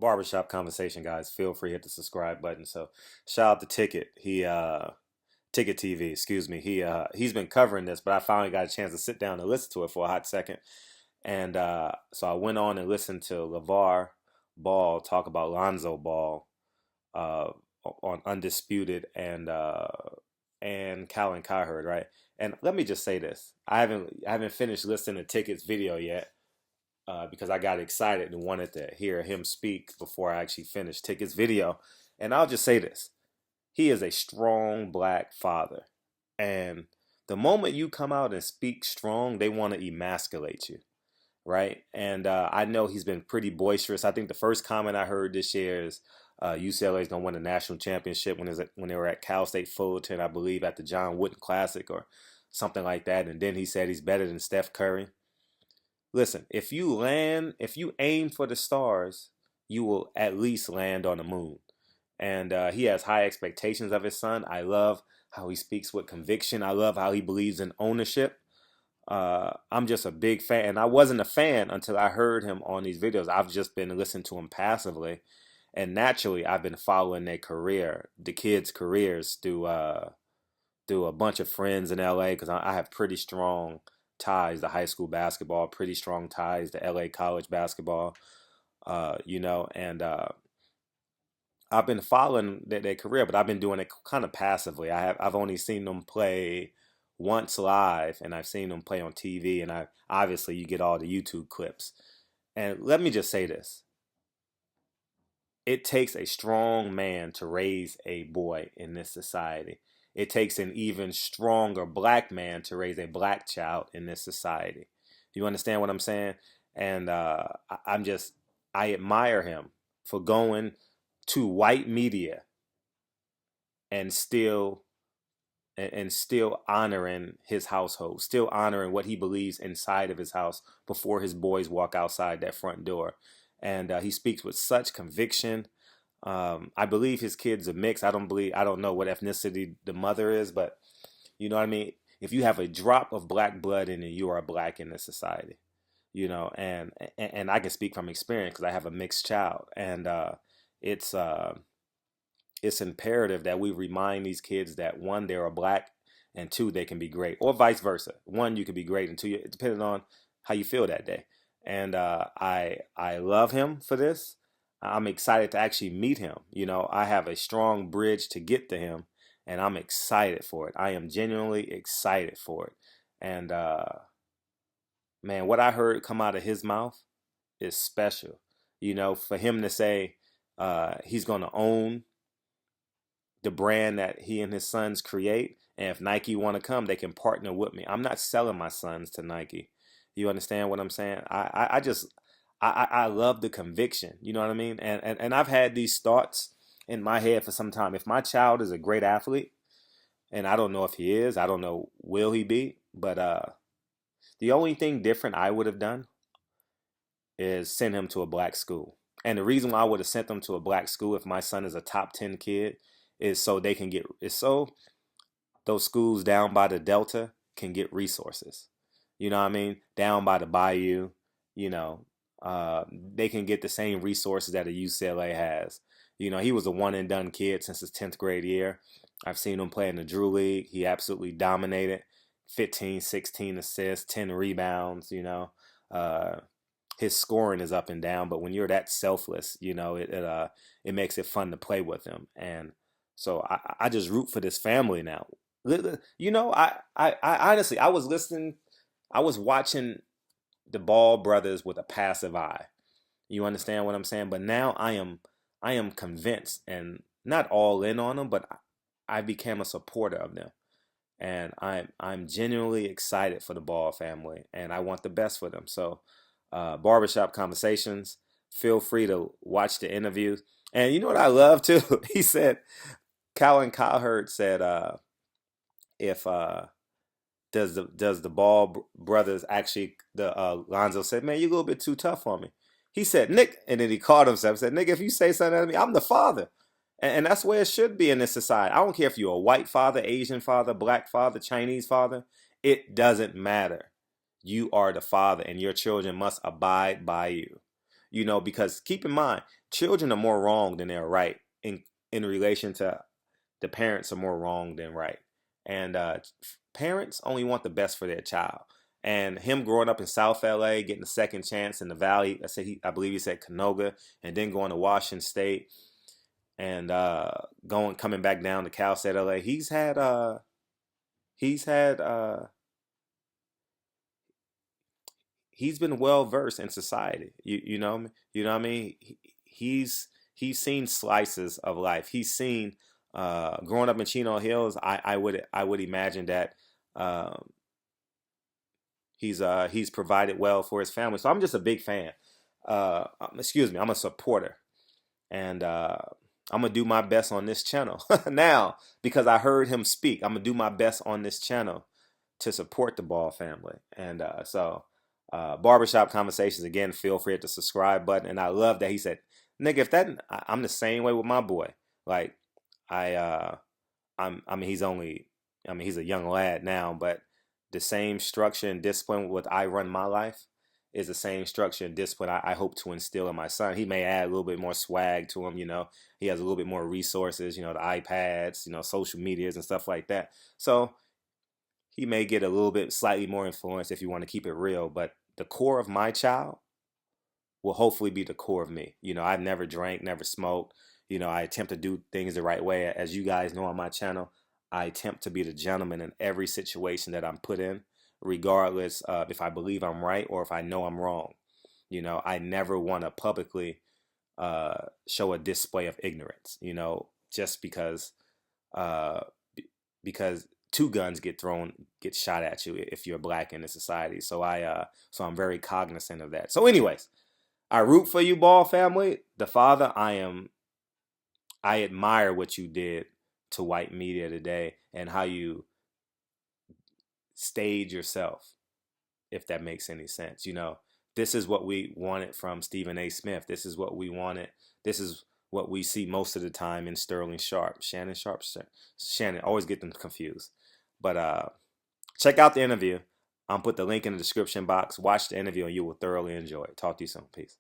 Barbershop conversation, guys. Feel free to hit the subscribe button. So shout out to Ticket. Ticket TV, excuse me. He's been covering this, but I finally got a chance to sit down and listen to it for a hot second. And so I went on and listened to LaVar Ball talk about Lonzo Ball uh, on Undisputed and Calvin Cowherd, right? And let me just say this: I haven't finished listening to Ticket's video yet because I got excited and wanted to hear him speak before I actually finished Ticket's video. And I'll just say this: he is a strong black father, and the moment you come out and speak strong, they want to emasculate you, right? And I know he's been pretty boisterous. I think the first comment I heard this year is UCLA is going to win the national championship when they were at Cal State Fullerton, I believe, at the John Wooden Classic or something like that. And then he said he's better than Steph Curry. Listen, if you aim for the stars, you will at least land on the moon. And he has high expectations of his son. I love how he speaks with conviction. I love how he believes in ownership. I'm just a big fan. And I wasn't a fan until I heard him on these videos. I've just been listening to him passively. And naturally, I've been following the kids' careers through a bunch of friends in LA because I have pretty strong ties to high school basketball, pretty strong ties to LA college basketball, and I've been following their career, but I've been doing it kind of passively. I've only seen them play once live, and I've seen them play on TV, and I obviously you get all the YouTube clips. And let me just say this: it takes a strong man to raise a boy in this society. It takes an even stronger black man to raise a black child in this society. You understand what I'm saying? And I admire him for going to white media and still honoring his household, still honoring what he believes inside of his house before his boys walk outside that front door. And he speaks with such conviction. I believe his kids are mixed. I don't know what ethnicity the mother is, but you know what I mean? If you have a drop of black blood in you, you are black in this society. And I can speak from experience because I have a mixed child, and it's uh, it's imperative that we remind these kids that one, they're a black, and two, they can be great, or vice versa. One, you can be great, and two, depending on how you feel that day. And I love him for this. I'm excited to actually meet him. I have a strong bridge to get to him, and I'm excited for it. I am genuinely excited for it. And man, what I heard come out of his mouth is special. For him to say he's going to own the brand that he and his sons create. And if Nike want to come, they can partner with me. I'm not selling my sons to Nike. You understand what I'm saying? I love the conviction. You know what I mean? And I've had these thoughts in my head for some time. If my child is a great athlete, and I don't know if he is, I don't know will he be, but the only thing different I would have done is send him to a black school. And the reason why I would have sent them to a black school if my son is a top 10 kid is so those schools down by the Delta can get resources. You know what I mean? Down by the bayou, you know, they can get the same resources that a UCLA has. He was a one and done kid since his 10th grade year. I've seen him play in the Drew League. He absolutely dominated. 15, 16 assists, 10 rebounds, his scoring is up and down, but when you're that selfless, it makes it fun to play with him. And so I just root for this family now. I honestly, I was watching the Ball brothers with a passive eye. You understand what I'm saying? But now I am convinced and not all in on them, but I became a supporter of them. And I'm genuinely excited for the Ball family, and I want the best for them. So, barbershop conversations. Feel free to watch the interviews. And you know what I love too? He said, Colin Cowherd said, if does the Ball brothers actually the Lonzo said, man, you're a little bit too tough on me. He said, Nick, and then he called himself, said, Nick, if you say something to me, I'm the father. And that's where it should be in this society. I don't care if you're a white father, Asian father, black father, Chinese father. It doesn't matter. You are the father, and your children must abide by you. Because keep in mind, children are more wrong than they're right in relation to the parents are more wrong than right. And parents only want the best for their child. And him growing up in South LA, getting a second chance in the Valley, I believe he said Canoga, and then going to Washington State and coming back down to Cal State LA. He's had he's been well versed in society. You know what I mean. He's seen slices of life. He's seen growing up in Chino Hills. I would imagine that he's provided well for his family. So I'm just a big fan. Excuse me, I'm a supporter, and I'm gonna do my best on this channel now because I heard him speak. I'm gonna do my best on this channel to support the Ball family, and barbershop conversations again. Feel free at the subscribe button, and I love that he said, "Nigga, if that I'm the same way with my boy. Like I I mean he's a young lad now, but the same structure and discipline with I run my life is the same structure and discipline I hope to instill in my son. He may add a little bit more swag to him, He has a little bit more resources, the iPads, social medias and stuff like that. So he may get a little bit slightly more influence if you want to keep it real, but the core of my child will hopefully be the core of me. I've never drank, never smoked. I attempt to do things the right way. As you guys know on my channel, I attempt to be the gentleman in every situation that I'm put in, regardless of if I believe I'm right or if I know I'm wrong. I never want to publicly show a display of ignorance, just uh, because two guns get shot at you if you're black in this society. So I'm very cognizant of that. So anyways, I root for you, Ball family. The father, I admire what you did to white media today and how you stayed yourself, if that makes any sense. This is what we wanted from Stephen A. Smith. This is what we wanted. This is what we see most of the time in Sterling Sharp. Shannon Sharp? Shannon, always get them confused. But check out the interview. I'll put the link in the description box. Watch the interview and you will thoroughly enjoy it. Talk to you soon. Peace.